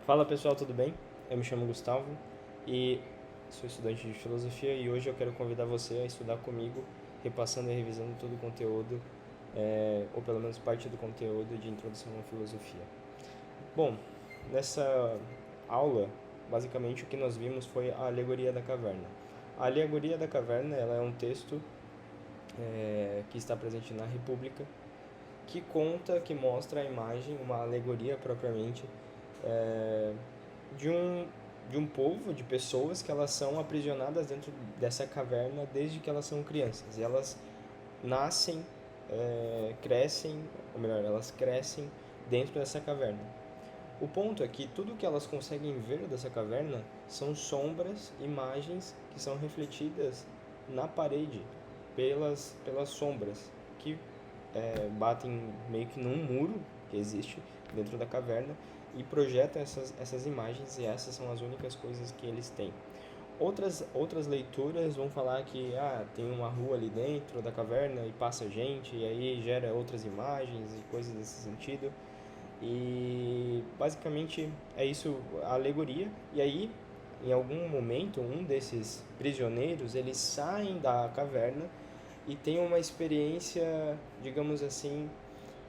Fala pessoal, tudo bem? Eu me chamo Gustavo e sou estudante de filosofia e hoje eu quero convidar você a estudar comigo, repassando e revisando todo o conteúdo, ou pelo menos parte do conteúdo de introdução à filosofia. Bom, nessa aula, basicamente o que nós vimos foi a alegoria da caverna. A alegoria da caverna ela é um texto que está presente na República, que conta, que mostra a imagem, uma alegoria propriamente, é, de um povo, de pessoas que elas são aprisionadas dentro dessa caverna desde que elas são crianças. E elas nascem, crescem, ou melhor, elas crescem dentro dessa caverna. O ponto é que tudo que elas conseguem ver dessa caverna são sombras, imagens que são refletidas na parede pelas sombras que batem meio que num muro que existe dentro da caverna e projetam essas imagens, e essas são as únicas coisas que eles têm. Outras leituras vão falar que tem uma rua ali dentro da caverna e passa gente, e aí gera outras imagens e coisas desse sentido. E basicamente é isso a alegoria. E aí, em algum momento, um desses prisioneiros, eles saem da caverna e tem uma experiência, digamos assim,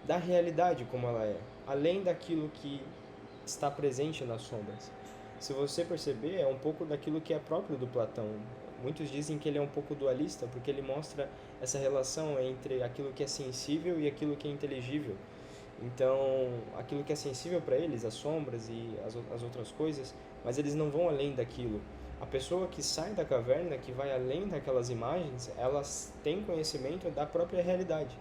da realidade como ela é, além daquilo que está presente nas sombras. Se você perceber, é um pouco daquilo que é próprio do Platão. Muitos dizem que ele é um pouco dualista, porque ele mostra essa relação entre aquilo que é sensível e aquilo que é inteligível. Então, aquilo que é sensível para eles, as sombras e as outras coisas, mas eles não vão além daquilo. A pessoa que sai da caverna, que vai além daquelas imagens, elas têm conhecimento da própria realidade.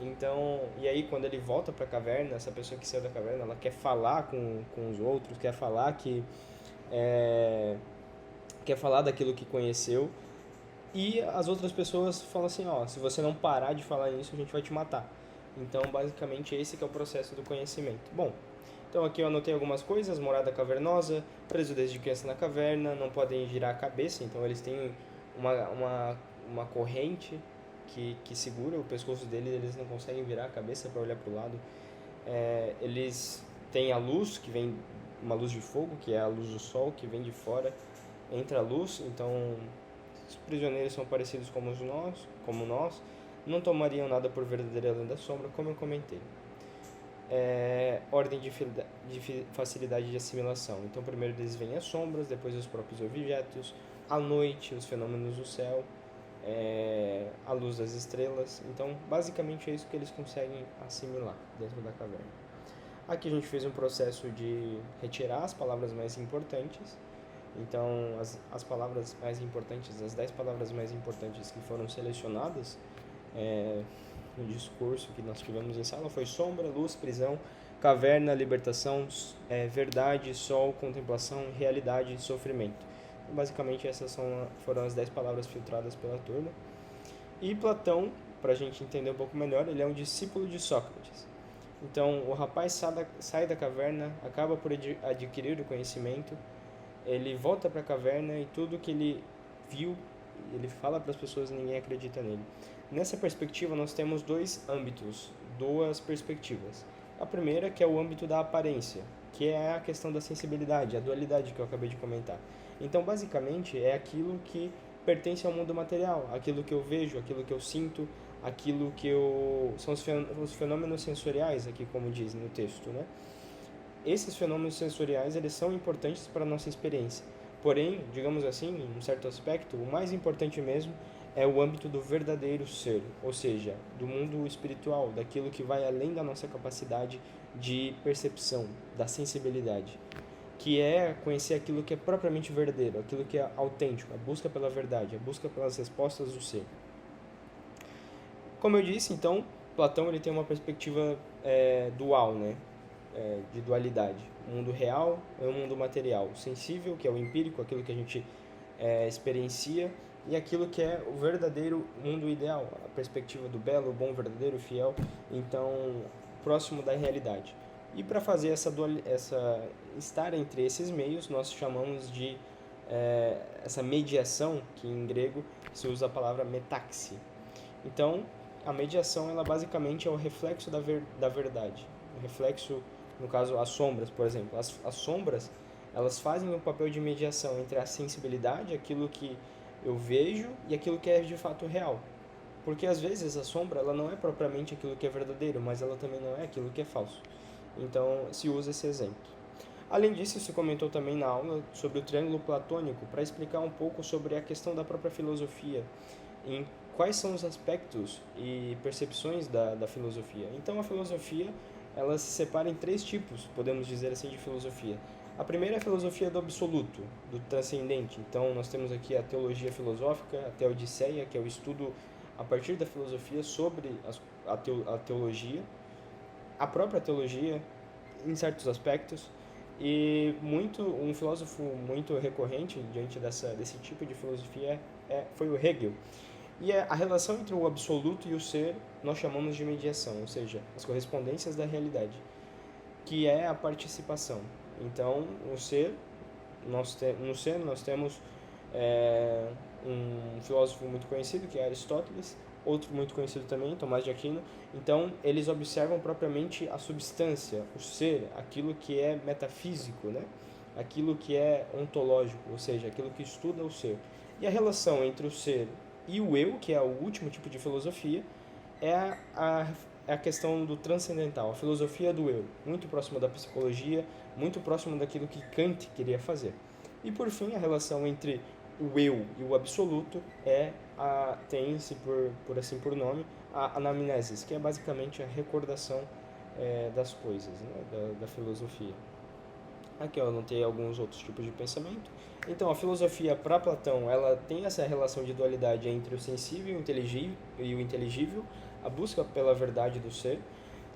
Então, e aí quando ele volta para a caverna, essa pessoa que saiu da caverna, ela quer falar com os outros, quer falar é, quer falar daquilo que conheceu, e as outras pessoas falam assim, ó, se você não parar de falar isso, a gente vai te matar. Então, basicamente, esse que é o processo do conhecimento. Bom, então aqui eu anotei algumas coisas: morada cavernosa, preso desde criança na caverna, não podem girar a cabeça, então eles têm uma corrente que segura o pescoço deles, eles não conseguem virar a cabeça para olhar para o lado. Eles têm a luz, que vem uma luz de fogo, que é a luz do sol, que vem de fora, entra a luz, então os prisioneiros são parecidos como nós, não tomariam nada por verdadeira lei da sombra, como eu comentei. Ordem de facilidade de assimilação. Então, primeiro eles veem as sombras, depois os próprios objetos, a noite, os fenômenos do céu, a luz das estrelas. Então, basicamente é isso que eles conseguem assimilar dentro da caverna. Aqui a gente fez um processo de retirar as palavras mais importantes. Então, as palavras mais importantes, as 10 palavras mais importantes que foram selecionadas no discurso que nós tivemos em sala foi sombra, luz, prisão, caverna, libertação, verdade, sol, contemplação, realidade e sofrimento. Então, basicamente essas foram as 10 palavras filtradas pela turma. E Platão, para a gente entender um pouco melhor, ele é um discípulo de Sócrates. Então o rapaz sai da caverna, acaba por adquirir o conhecimento, ele volta para a caverna e tudo que ele viu, ele fala para as pessoas e ninguém acredita nele. Nessa perspectiva, nós temos dois âmbitos, duas perspectivas. A primeira, que é o âmbito da aparência, que é a questão da sensibilidade, a dualidade que eu acabei de comentar. Então, basicamente, é aquilo que pertence ao mundo material, aquilo que eu vejo, aquilo que eu sinto, aquilo que eu... são os fenômenos sensoriais, aqui como diz no texto, né? Esses fenômenos sensoriais, eles são importantes para a nossa experiência. Porém, digamos assim, em um certo aspecto, o mais importante mesmo é o âmbito do verdadeiro ser, ou seja, do mundo espiritual, daquilo que vai além da nossa capacidade de percepção, da sensibilidade, que é conhecer aquilo que é propriamente verdadeiro, aquilo que é autêntico, a busca pela verdade, a busca pelas respostas do ser. Como eu disse, então, Platão ele tem uma perspectiva dual, né? De dualidade. O mundo real e o mundo material. O sensível, que é o empírico, aquilo que a gente experiencia, e aquilo que é o verdadeiro mundo ideal, a perspectiva do belo, bom, verdadeiro, fiel, então próximo da realidade. E para fazer essa estar entre esses meios, nós chamamos de essa mediação, que em grego se usa a palavra metaxi. Então, a mediação ela basicamente é o reflexo da verdade, o reflexo No caso, as sombras, por exemplo. As sombras, elas fazem o papel de mediação entre a sensibilidade, aquilo que eu vejo, e aquilo que é de fato real. Porque às vezes a sombra ela não é propriamente aquilo que é verdadeiro, mas ela também não é aquilo que é falso. Então se usa esse exemplo. Além disso, se comentou também na aula sobre o triângulo platônico para explicar um pouco sobre a questão da própria filosofia, em quais são os aspectos e percepções da filosofia. Então a filosofia ela se separa em três tipos, podemos dizer assim, de filosofia. A primeira é a filosofia do absoluto, do transcendente. Então nós temos aqui a teologia filosófica, a teodiceia, que é o estudo a partir da filosofia sobre a teologia, a própria teologia em certos aspectos. E um filósofo muito recorrente diante desse tipo de filosofia foi o Hegel. E a relação entre o absoluto e o ser nós chamamos de mediação, ou seja, as correspondências da realidade, que é a participação. Então, no ser nós temos um filósofo muito conhecido, que é Aristóteles, outro muito conhecido também, Tomás de Aquino. Então, eles observam propriamente a substância, o ser, aquilo que é metafísico, né? Aquilo que é ontológico, ou seja, aquilo que estuda o ser. E a relação entre o ser e o eu, que é o último tipo de filosofia, é a questão do transcendental, a filosofia do eu, muito próximo da psicologia, muito próximo daquilo que Kant queria fazer. E por fim, a relação entre o eu e o absoluto tem-se por nome a anamnesis, que é basicamente a recordação das coisas, né, da filosofia. Aqui eu anotei alguns outros tipos de pensamento. Então, a filosofia para Platão, ela tem essa relação de dualidade entre o sensível e o inteligível, a busca pela verdade do ser.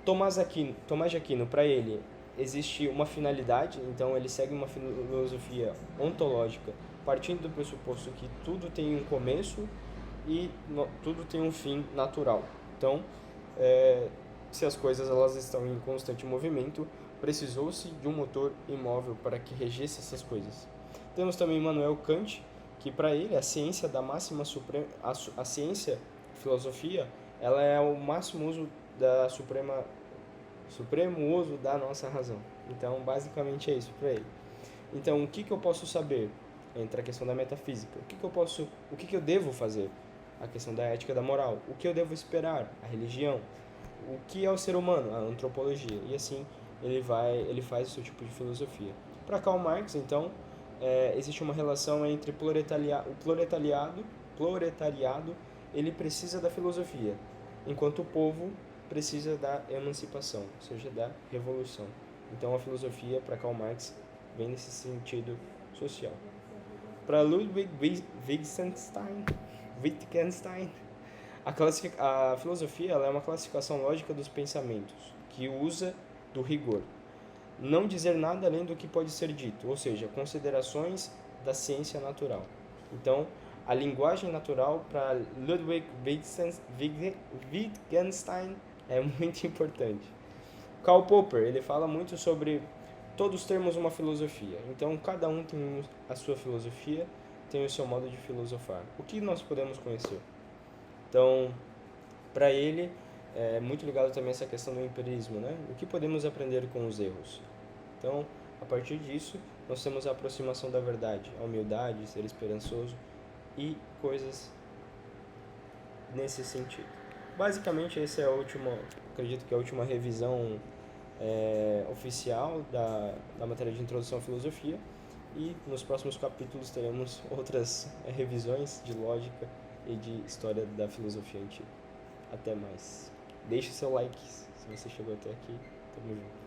Tomás de Aquino, para ele, existe uma finalidade, então ele segue uma filosofia ontológica, partindo do pressuposto que tudo tem um começo e tudo tem um fim natural. Então, se as coisas elas estão em constante movimento, precisou-se de um motor imóvel para que regesse essas coisas. Temos também Immanuel Kant, que para ele a ciência da máxima suprema, a ciência, a filosofia, ela é o máximo uso da supremo uso da nossa razão. Então, basicamente é isso para ele. Então, o que eu posso saber? Entra a questão da metafísica. O que eu devo fazer? A questão da ética, da moral. O que eu devo esperar? A religião. O que é o ser humano? A antropologia. E assim ele faz o seu tipo de filosofia. Para Karl Marx, então, existe uma relação entre o proletariado, ele precisa da filosofia, enquanto o povo precisa da emancipação, ou seja, da revolução. Então a filosofia para Karl Marx vem nesse sentido social. Para Ludwig Wittgenstein, a filosofia ela é uma classificação lógica dos pensamentos, que usa do rigor. Não dizer nada além do que pode ser dito, ou seja, considerações da ciência natural. Então, a linguagem natural para Ludwig Wittgenstein é muito importante. Karl Popper, ele fala muito sobre todos termos uma filosofia. Então, cada um tem a sua filosofia, tem o seu modo de filosofar. O que nós podemos conhecer? Então, para ele, é muito ligado também essa questão do empirismo, né? O que podemos aprender com os erros? Então, a partir disso, nós temos a aproximação da verdade, a humildade, ser esperançoso e coisas nesse sentido. Basicamente, essa é acredito que é a última revisão oficial da matéria de introdução à filosofia, e nos próximos capítulos teremos outras revisões de lógica e de história da filosofia antiga. Até mais. Deixe seu like se você chegou até aqui. Tamo junto.